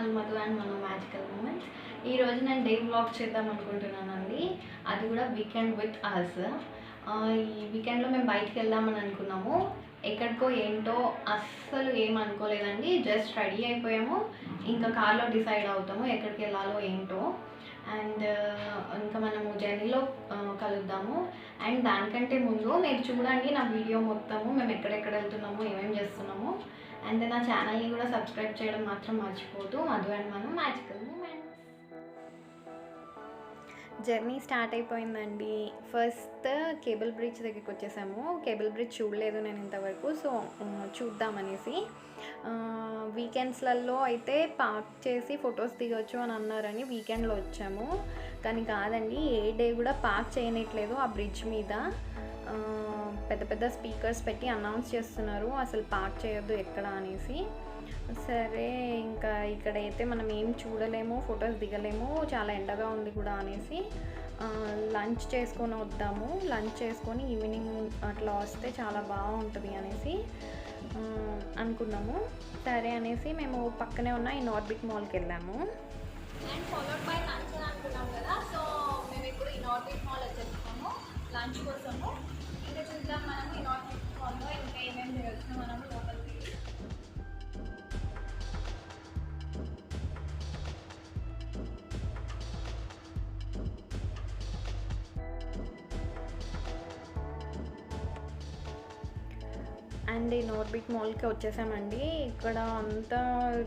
Channel Madhu and మన magical moments. ఈరోజు నేను డే వ్లాగ్ చేద్దాం అనుకుంటున్నానండి. అది కూడా వీకెండ్ విత్ అస్. ఈ వీకెండ్లో మేము బయటికి వెళ్దామని అనుకున్నాము. ఎక్కడికో ఏంటో అస్సలు ఏం అనుకోలేదండి. జస్ట్ రెడీ అయిపోయాము, ఇంకా కార్లో డిసైడ్ అవుతాము ఎక్కడికి వెళ్ళాలో ఏంటో. అండ్ ఇంకా మనము జర్నీలో కలుద్దాము. అండ్ దానికంటే ముందు మీరు చూడండి నా వీడియో మొత్తము, మేము ఎక్కడెక్కడ వెళ్తున్నాము, ఏమేమి చేస్తున్నాము. అండ్ నా ఛానల్ని కూడా సబ్స్క్రైబ్ చేయడం మాత్రం మర్చిపోతూ. మధు అండ్ మనం మ్యాజికల్ మూమెంట్స్. జర్నీ స్టార్ట్ అయిపోయిందండి. ఫస్ట్ కేబుల్ బ్రిడ్జ్ దగ్గరికి వచ్చేసాము. కేబుల్ బ్రిడ్జ్ చూడలేదు నేను ఇంతవరకు, సో చూద్దామనేసి. వీకెండ్స్లలో అయితే పార్క్ చేసి ఫొటోస్ దిగొచ్చు అని అన్నారని వీకెండ్లో వచ్చాము, కానీ కాదండి, ఏ డే కూడా పార్క్ చేయనట్లేదు ఆ బ్రిడ్జ్ మీద. పెద్ద పెద్ద స్పీకర్స్ పెట్టి అనౌన్స్ చేస్తున్నారు అసలు పార్క్ చేయొద్దు ఎక్కడ అనేసి. సరే ఇంకా ఇక్కడైతే మనం ఏం చూడలేము, ఫొటోస్ దిగలేము, చాలా ఎండగా ఉంది కూడా అనేసి లంచ్ చేసుకొని వద్దాము, లంచ్ చేసుకొని ఈవినింగ్ అట్లా వస్తే చాలా బాగుంటుంది అనేసి అనుకున్నాము. సరే అనేసి మేము పక్కనే ఉన్న ఈ నార్బిట్ మాల్కి వెళ్ళాము. అండ్ ఫాలోడ్ బై లంచ్ అని అనుకున్నాం కదా, సో మేము ఇప్పుడు ఈ నార్బిట్ మాల్ వచ్చేస్తాము లంచ్ కోసము. ఇంకా చూద్దాం మనము ఈ నార్బిట్ మాల్లో ఇంకా ఏమేమి చేయొచ్చు మనము లోపలికి. అండ్ ఈ నార్బిట్ మాల్కి వచ్చేసామండి. ఇక్కడ అంతా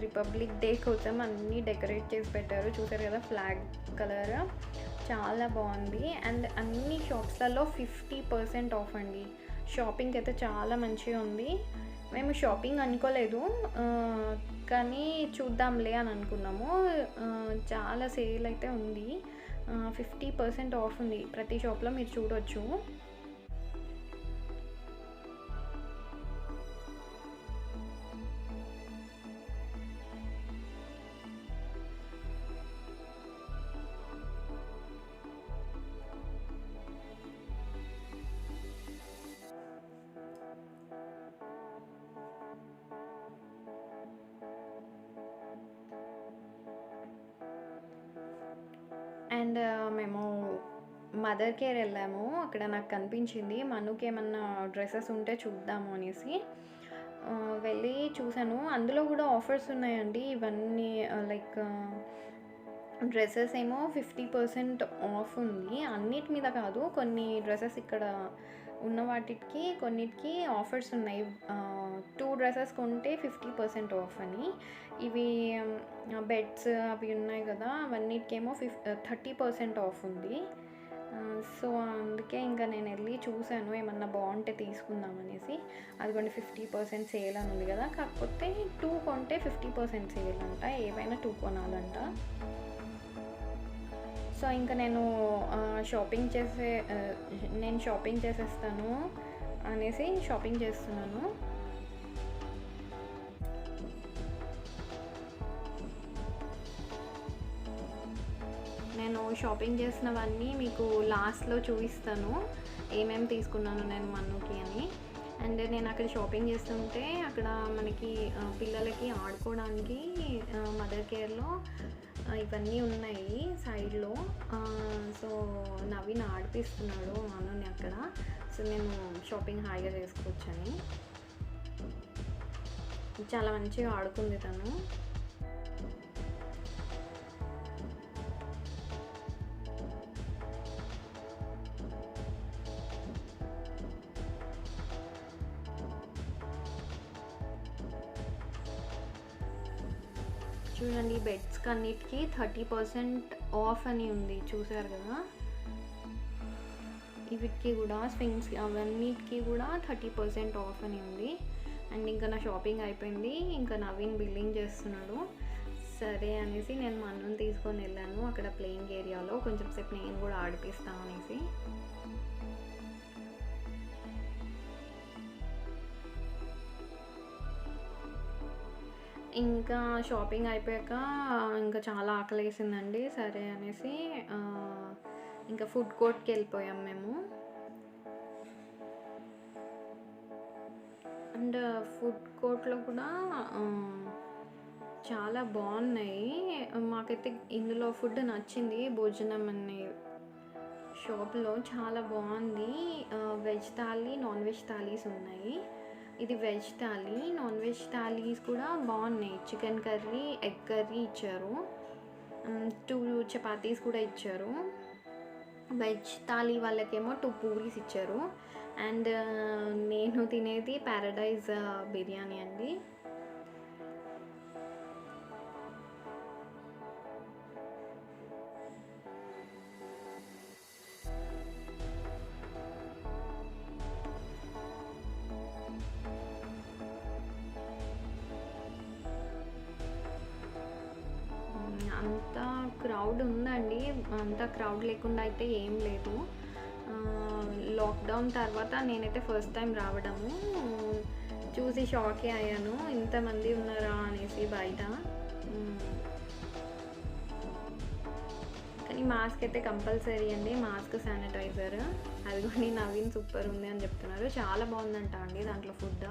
రిపబ్లిక్ డే కోసం అన్నీ డెకరేట్ చేసి పెట్టారు, చూసారు కదా, ఫ్లాగ్ కలర్ చాలా బాగుంది. అండ్ అన్ని షాప్స్లలో 50% ఆఫ్ అండి. షాపింగ్ అయితే చాలా మంచిగా ఉంది. మేము షాపింగ్ అనుకోలేదు, కానీ చూద్దాంలే అని అనుకున్నాము. చాలా సేల్ అయితే ఉంది, 50% ఆఫ్ ఉంది ప్రతి షాప్లో, మీరు చూడవచ్చు. అండ్ మేము మదర్ కేర్ వెళ్ళాము. అక్కడ నాకు కనిపించింది మనుకి ఏమన్నా డ్రెస్సెస్ ఉంటే చూద్దాము అనేసి వెళ్ళి చూశాను. అందులో కూడా ఆఫర్స్ ఉన్నాయండి. ఇవన్నీ లైక్ డ్రెస్సెస్ ఏమో 50% ఆఫ్ ఉంది. అన్నిటి మీద కాదు, కొన్ని డ్రెస్సెస్ ఇక్కడ ఉన్న వాటికి కొన్నిటికి ఆఫర్స్ ఉన్నాయి. 2 డ్రెస్సెస్ కొంటే 50% ఆఫ్ అని. ఇవి బెడ్స్ అవి ఉన్నాయి కదా, అవన్నిటికేమో 30% ఆఫ్ ఉంది. సో అందుకే ఇంకా నేను వెళ్ళి చూశాను ఏమన్నా బాగుంటే తీసుకుందామనేసి. అదిగోండి 50% సేల్ అని ఉంది కదా, కాకపోతే 2 కొంటే 50% సేల్ అంట, ఏవైనా 2 కొనాలంట. సో ఇంకా నేను షాపింగ్ చేసేస్తాను అనేసి షాపింగ్ చేస్తున్నాను. నేను షాపింగ్ చేసినవన్నీ మీకు లాస్ట్లో చూపిస్తాను, ఏమేమి తీసుకున్నాను నేను మన్నుకి అని. అండ్ నేను అక్కడ షాపింగ్ చేస్తుంటే అక్కడ మనకి పిల్లలకి ఆడుకోవడానికి మదర్ కేర్లో ఇవన్నీ ఉన్నాయి సైడ్లో. సో నవీన్ ఆడిపిస్తున్నాడు మనుని అక్కడ. సో నేను షాపింగ్ హాయిగా చేసుకోవచ్చని. చాలా మంచిగా ఆడుకుంది తను. చూడండి, బెడ్స్కి అన్నిటికీ 30% ఆఫ్ అని ఉంది, చూసారు కదా. వీటికి కూడా స్వింగ్స్ అవన్నిటికీ కూడా 30% ఆఫ్ అని ఉంది. అండ్ ఇంకా నా షాపింగ్ అయిపోయింది, ఇంకా నవీన్ బిల్లింగ్ చేస్తున్నాడు. సరే అనేసి నేను మన్నుని తీసుకొని వెళ్ళాను అక్కడ ప్లేయింగ్ ఏరియాలో, కొంచెం సేపు నేను కూడా ఆడిపిస్తాను అనేసి. ఇంకా షాపింగ్ అయిపోయాక ఇంకా చాలా ఆకలి వేసిందండి. సరే అనేసి ఇంకా ఫుడ్ కోర్ట్కి వెళ్ళిపోయాం మేము. అండ్ ఫుడ్ కోర్ట్లో కూడా చాలా బాగున్నాయి. మాకైతే ఇందులో ఫుడ్ నచ్చింది. భోజనం అనే షాప్‌లో చాలా బాగుంది. Veg thali, non veg thalis ఉన్నాయి. ఇది veg thali. Non veg thalis కూడా బాగున్నాయి. చికెన్ కర్రీ, ఎగ్ కర్రీ ఇచ్చారు. 2 చపాతీస్ కూడా ఇచ్చారు. వెజ్ థాలీ వాళ్ళకేమో 2 పూరీస్ ఇచ్చారు. అండ్ నేను తినేది పారడైజ్ బిర్యానీ అండి. అంత క్రౌడ్ ఉందండి. అంత క్రౌడ్ లేకుండా అయితే ఏం లేదు. లాక్‌డౌన్ తర్వాత నేనైతే ఫస్ట్ టైం రావడము. చూసి షాకే అయ్యాను. ఇంతమంది ఉన్నారా అనేసి బయట. కానీ మాస్క్ అయితే కంపల్సరీ అండి. Mask, sanitiser. అదిగోండి నవీన్ సూపర్ ఉంది అని చెప్తున్నారు. చాలా బాగుందంట అండి దాంట్లో ఫుడ్.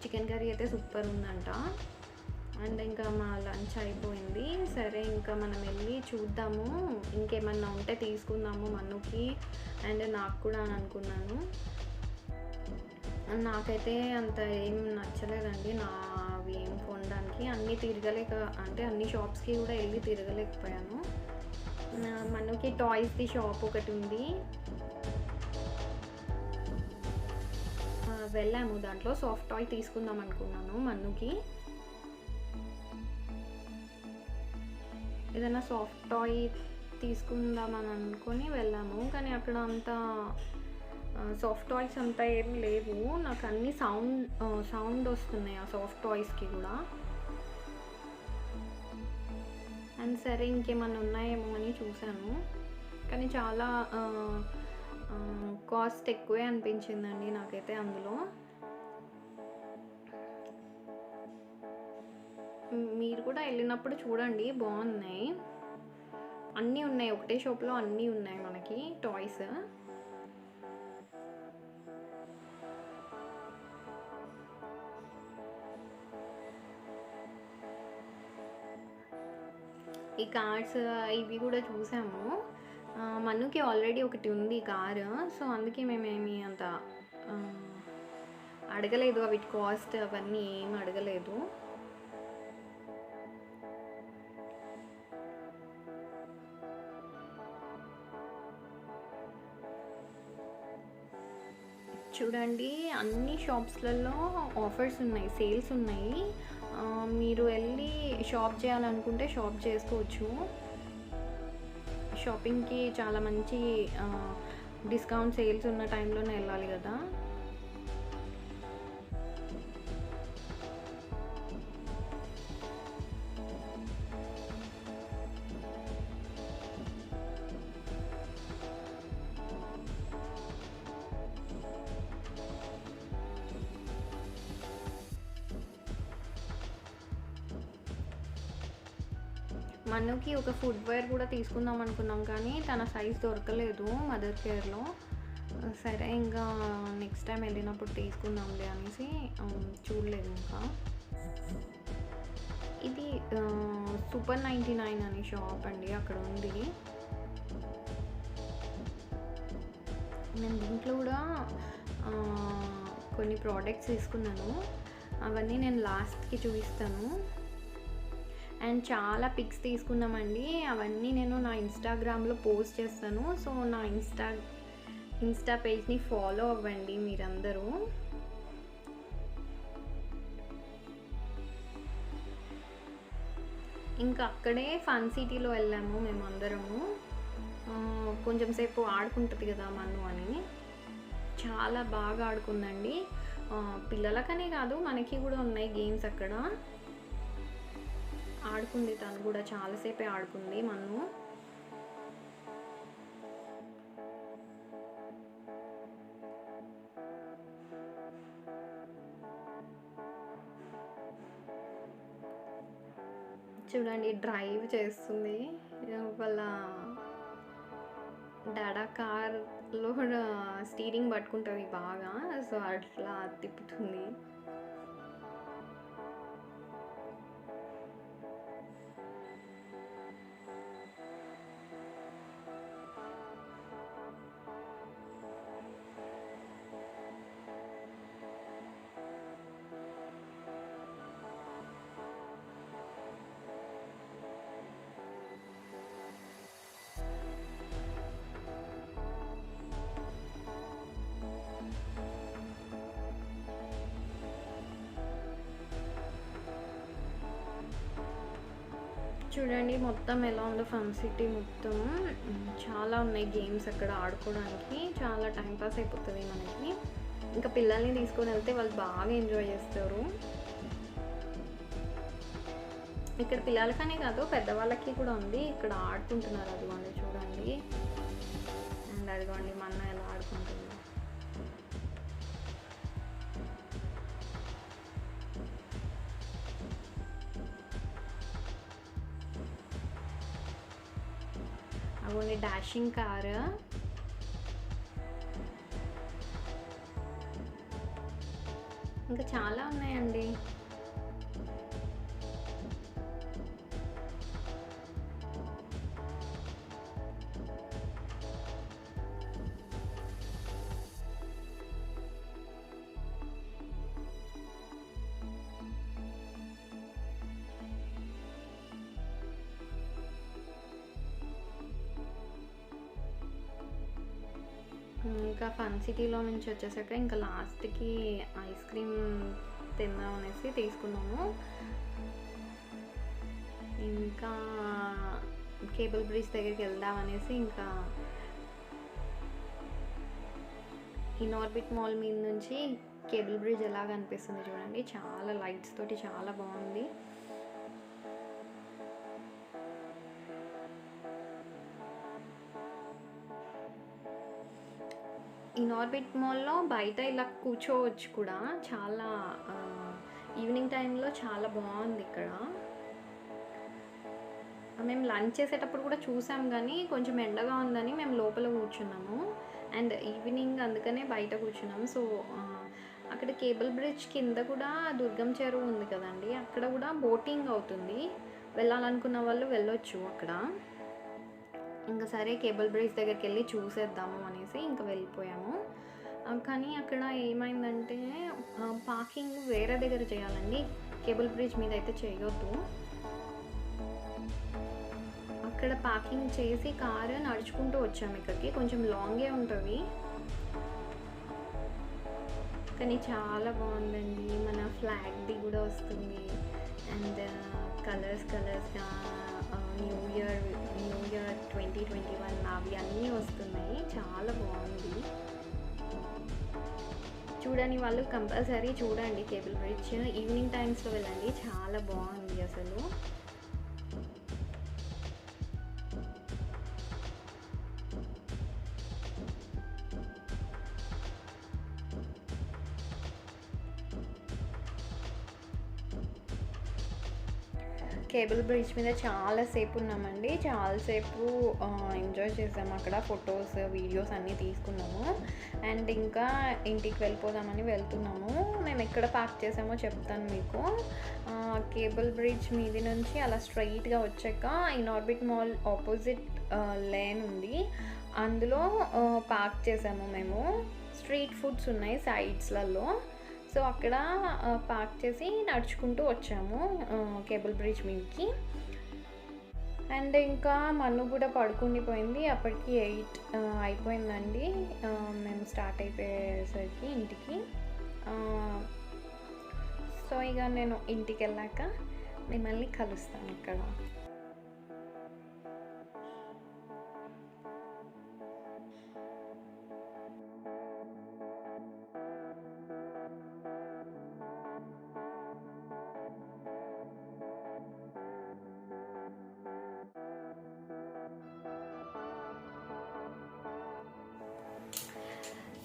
చికెన్ కర్రీ అయితే సూపర్ ఉందంట. అండ్ ఇంకా మా లంచ్ అయిపోయింది. సరే ఇంకా మనం వెళ్ళి చూద్దాము, ఇంకేమన్నా ఉంటే తీసుకుందాము మన్నుకి అండ్ నాకు కూడా అని అనుకున్నాను. నాకైతే అంత ఏం నచ్చలేదండి అవి ఏం కొనడానికి. అన్నీ అంటే అన్ని షాప్స్కి కూడా వెళ్ళి తిరగలేకపోయాను. మన్నుకి టాయ్స్ది షాప్ ఒకటి ఉంది. వెళ్ళాము, దాంట్లో సాఫ్ట్ టాయ్ తీసుకుందాం అనుకున్నాను మన్నుకి. ఏదైనా సాఫ్ట్ టాయ్ తీసుకుందామని అనుకొని వెళ్ళాము. కానీ అక్కడ అంత సాఫ్ట్ టాయ్స్ అంతా ఏం లేవు. నాకు అన్నీ సౌండ్ వస్తున్నాయి ఆ సాఫ్ట్ టాయ్స్కి కూడా. అండ్ సరే ఇంకేమన్నా ఉన్నాయేమో అని చూశాను. కానీ చాలా కాస్ట్ ఎక్కువే అనిపించిందండి నాకైతే అందులో. మీరు కూడా వెళ్ళినప్పుడు చూడండి, బాగున్నాయి. అన్నీ ఉన్నాయి, ఒకటే షాప్లో అన్నీ ఉన్నాయి మనకి టాయ్స్. ఈ కార్స్ ఇవి కూడా చూసాము. మన్నుకి ఆల్రెడీ ఒకటి ఉంది కారు. సో అందుకే మేమేమి అంత అడగలేదు. వీటి కాస్ట్ అవన్నీ ఏం అడగలేదు. చూడండి, అన్ని షాప్స్లలో ఆఫర్స్ ఉన్నాయి, సేల్స్ ఉన్నాయి. మీరు వెళ్ళి షాప్ చేయాలనుకుంటే షాప్ చేసుకోవచ్చు. షాపింగ్కి చాలా మంచి డిస్కౌంట్ సేల్స్ ఉన్న టైంలోనే వెళ్ళాలి కదా. మన్నుకి ఒక ఫుట్వేర్ కూడా తీసుకుందాం అనుకున్నాం, కానీ తన సైజ్ దొరకలేదు మదర్ కేర్లో. సరే ఇంకా నెక్స్ట్ టైం వెళ్ళినప్పుడు తీసుకుందాంలే అనేసి చూడలేదు ఇంకా. ఇది సూపర్ 99 అనే షాప్ అండి, అక్కడ ఉంది. నేను దీంట్లో కూడా కొన్ని ప్రోడక్ట్స్ తీసుకున్నాను. అవన్నీ నేను లాస్ట్కి చూపిస్తాను. అండ్ చాలా పిక్స్ తీసుకున్నామండి. అవన్నీ నేను నా ఇన్స్టాగ్రామ్లో పోస్ట్ చేస్తాను. సో నా ఇన్స్టా పేజ్ని ఫాలో అవ్వండి మీరందరూ. ఇంకా అక్కడే ఫన్ సిటీలో వెళ్ళాము మేమందరము. కొంచెం సేపు ఆడుకుంటుంది కదా మన్ను అని. చాలా బాగా ఆడుకుందండి. పిల్లలకనే కాదు మనకి కూడా ఉన్నాయి గేమ్స్ అక్కడ. ఆడుకుంది తను కూడా, చాలాసేపే ఆడుకుంది మన్ను. చూడండి డ్రైవ్ చేస్తుంది. వాళ్ళ డాడా కార్లో స్టీరింగ్ పట్టుకుంటుంది బాగా, సో అట్లా తిప్పుతుంది. చూడండి మొత్తం ఎలా ఉందో ఫన్ సిటీ మొత్తం. చాలా ఉన్నాయి గేమ్స్ అక్కడ ఆడుకోవడానికి, చాలా టైంపాస్ అయిపోతుంది మనకి. ఇంకా పిల్లల్ని తీసుకొని వెళ్తే వాళ్ళు బాగా ఎంజాయ్ చేస్తారు. ఇక్కడ పిల్లలకనే కాదు పెద్దవాళ్ళకి కూడా ఉంది. ఇక్కడ ఆడుకుంటున్నారు, అదిగోండి చూడండి. అండ్ అదిగోండి మా అన్న ఎలా ఆడుకుంటున్నారు. అదిగోండి డాషింగ్ కార్. ఇంకా చాలా ఉన్నాయండి. ఇంకా ఫన్ సిటీలో నుంచి వచ్చేసాక ఇంకా లాస్ట్కి ఐస్ క్రీమ్ తిందాం అనేసి తీసుకున్నాము. ఇంకా కేబుల్ బ్రిడ్జ్ దగ్గరికి వెళ్దాం అనేసి ఇంకా ఇన్ఆర్బిట్ మాల్ మీద నుంచి కేబుల్ బ్రిడ్జ్ ఎలా కనిపిస్తుంది చూడండి. చాలా లైట్స్ తోటి చాలా బాగుంది. ఇన్ఆర్బిట్ మాల్లో బయట ఇలా కూర్చోవచ్చు కూడా. చాలా ఈవినింగ్ టైంలో చాలా బాగుంది ఇక్కడ. మేము లంచ్ చేసేటప్పుడు కూడా చూసాం కానీ కొంచెం ఎండగా ఉందని మేము లోపల కూర్చున్నాము. అండ్ ఈవినింగ్ అందుకనే బయట కూర్చున్నాము. సో అక్కడ కేబుల్ బ్రిడ్జ్ కింద కూడా దుర్గం చెరువు ఉంది కదండి, అక్కడ కూడా బోటింగ్ అవుతుంది. వెళ్ళాలనుకున్న వాళ్ళు వెళ్ళొచ్చు అక్కడ. ఇంకా సరే కేబుల్ బ్రిడ్జ్ దగ్గరికి వెళ్ళి చూసేద్దాము అనేసి ఇంకా వెళ్ళిపోయాము. కానీ అక్కడ ఏమైందంటే పార్కింగ్ వేరే దగ్గర చేయాలండి, కేబుల్ బ్రిడ్జ్ మీద అయితే చేయొద్దు. అక్కడ పార్కింగ్ చేసి కారు నడుచుకుంటూ వచ్చాము ఇక్కడికి. కొంచెం లాంగే ఉంటుంది కానీ చాలా బాగుందండి. మన ఫ్లాగ్ది కూడా వస్తుంది. అండ్ కలర్స్గా న్యూ ఇయర్ 2021 అవి అన్నీ వస్తున్నాయి. చాలా బాగుంది. చూడని వాళ్ళు కంపల్సరీ చూడండి కేబుల్ బ్రిడ్జ్. ఈవినింగ్ టైమ్స్లో వెళ్ళండి, చాలా బాగుంది అసలు. కేబుల్ బ్రిడ్జ్ మీద చాలాసేపు ఉన్నామండి. చాలాసేపు ఎంజాయ్ చేసాము అక్కడ. ఫొటోస్ వీడియోస్ అన్నీ తీసుకున్నాము. అండ్ ఇంకా ఇంటికి వెళ్ళిపోదామని వెళ్తున్నాము. మేము ఎక్కడ పార్క్ చేసామో చెప్తాను మీకు. కేబుల్ బ్రిడ్జ్ మీది నుంచి అలా స్ట్రైట్గా వచ్చాక ఇన్ఆర్బిట్ మాల్ ఆపోజిట్ లేన్ ఉంది, అందులో పార్క్ చేసాము మేము. స్ట్రీట్ ఫుడ్స్ ఉన్నాయి సైడ్స్లలో. సో అక్కడ పార్క్ చేసి నడుచుకుంటూ వచ్చాము కేబుల్ బ్రిడ్జ్ మీదకి. అండ్ ఇంకా మన్ను కూడా పడుకుండిపోయింది. అప్పటికి 8 అయిపోయిందండి మేము స్టార్ట్ అయిపోయేసరికి ఇంటికి. సో ఇక నేను ఇంటికి వెళ్ళాక మిమ్మల్ని కలుస్తాను ఇక్కడ.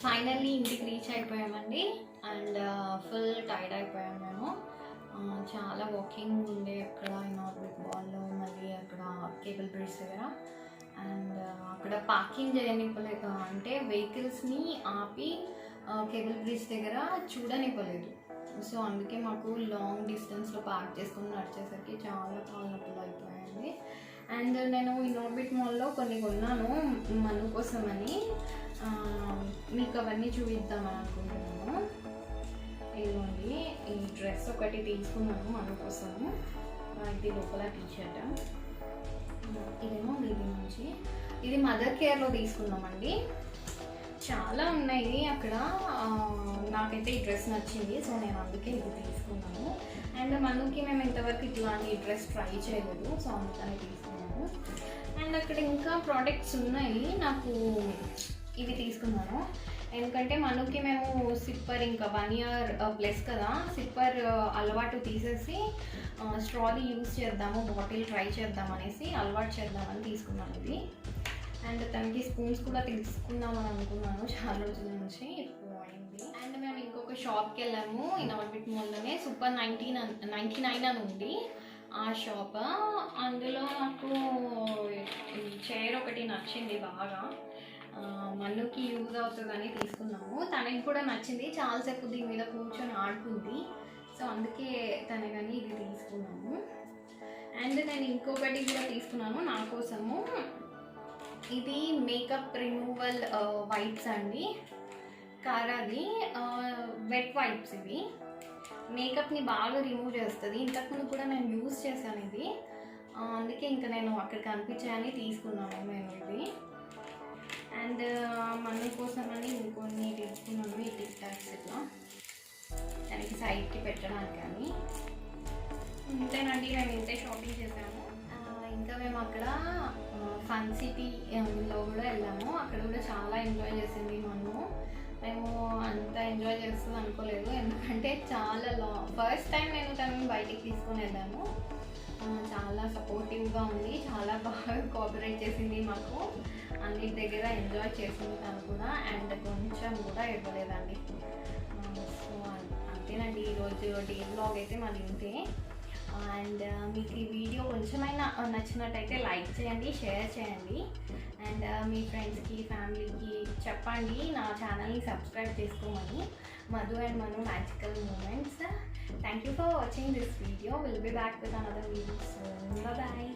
ఫైనల్లీ ఇంటికి రీచ్ అయిపోయామండి. అండ్ ఫుల్ టైర్డ్ అయిపోయాము మేము. చాలా వాకింగ్ ఉండే అక్కడ ఇన్ఆర్బిట్ మాల్లో, మళ్ళీ అక్కడ కేబుల్ బ్రిడ్జ్ దగ్గర. అండ్ అక్కడ పార్కింగ్ చేయనివ్వలేదు, అంటే వెహికల్స్ని ఆపి కేబుల్ బ్రిడ్జ్ దగ్గర చూడనివ్వలేదు. సో అందుకే మాకు లాంగ్ డిస్టెన్స్లో పార్క్ చేసుకుని నడిచేసరికి చాలా కాళ్ళ నొప్పులు అయిపోయాయండి. అండ్ నేను ఇన్ఆర్బిట్ మాల్లో కొన్ని కొన్నాను మన్ను కోసమని, మీకు అవన్నీ చూపిద్దామని అనుకుంటున్నాను. ఇదిగోండి ఈ డ్రెస్ ఒకటి తీసుకున్నాను మన్ను కోసము. ఇది లోపల టీషర్ట్, ఇదేమో దీని నుంచి. ఇది మదర్ కేర్లో తీసుకున్నామండి. చాలా ఉన్నాయి అక్కడ. నాకైతే ఈ డ్రెస్ నచ్చింది, సో నేను అందుకే ఇది తీసుకున్నాను. అండ్ మనుకి మేము ఇంతవరకు ఇట్లాంటి డ్రెస్ ట్రై చేయలేదు, సో అందుకని తీసుకున్నాను. అండ్ అక్కడ ఇంకా ప్రోడక్ట్స్ ఉన్నాయి, నాకు ఇవి తీసుకున్నాను. ఎందుకంటే మనుకి మేము సిప్పర్ ఇంకా 1 ఇయర్ ప్లస్ కదా, సిప్పర్ అలవాటు తీసేసి స్ట్రాలీ యూస్ చేద్దాము, బాటిల్ ట్రై చేద్దాం అనేసి అలవాటు చేద్దామని తీసుకున్నాను ఇది. అండ్ తనకి స్పూన్స్ కూడా తీసుకుందామని అనుకున్నాను చాలా రోజుల నుంచి, ఇప్పుడు అయింది. అండ్ మేము ఇంకొక షాప్కి వెళ్ళాము ఇనార్బిట్ మాల్లోనే, సూపర్ 99 అని ఉంది ఆ షాప్. అందులో నాకు చైర్ ఒకటి నచ్చింది బాగా, మన్నుకి యూజ్ అవుతుందని తీసుకున్నాము. తనకి కూడా నచ్చింది, చాలాసేపు దీని మీద కూర్చొని ఆడుకుంది, సో అందుకే తనకని ఇది తీసుకున్నాము. అండ్ నేను ఇంకొకటి కూడా తీసుకున్నాను నా కోసము, ఇది మేకప్ రిమూవల్ వైప్స్ అండి, కారాది వెట్ వైప్స్. ఇవి మేకప్ని బాగా రిమూవ్ చేస్తుంది, ఇంతకుముందు కూడా నేను యూజ్ చేశాను ఇది, అందుకే ఇంకా నేను అక్కడ కనిపించాయని తీసుకున్నాను నేను ఇది. అండ్ మన కోసమని ఇంకొన్ని తీసుకున్నాను, ఈ టిక్ టాక్స్ ఇట్లా దానికి సైడ్కి పెట్టడానికి కానీ. ఇంతేనండి, మేము ఇంతే షాపింగ్ చేసాము. ఇంకా మేము అక్కడ ఫన్ సిటీలో కూడా వెళ్ళాము, అక్కడ కూడా చాలా ఎంజాయ్ చేసింది మేము అంత ఎంజాయ్ చేస్తుంది అనుకోలేదు, ఎందుకంటే చాలా ఫస్ట్ టైం నేను తనని బయటికి తీసుకొని వెళ్ళాను. చాలా సపోర్టివ్గా ఉంది, చాలా బాగా కోఆపరేట్ చేసింది మాకు, అన్నిటి దగ్గర ఎంజాయ్ చేసింది తను కూడా. అండ్ కొంచెం కూడా ఇవ్వలేదండి. సో అంతేనండి, ఈరోజు డే వ్లాగ్ అయితే మాది ఇంతే. అండ్ మీకు ఈ వీడియో కొంచెమైనా నచ్చినట్టయితే లైక్ చేయండి, షేర్ చేయండి, అండ్ మీ ఫ్రెండ్స్కి ఫ్యామిలీకి చెప్పండి నా ఛానల్ని సబ్స్క్రైబ్ చేసుకోమని. Madhu and Manu magical moments. Thank you for watching this video. We'll be back with another video soon. Bye bye.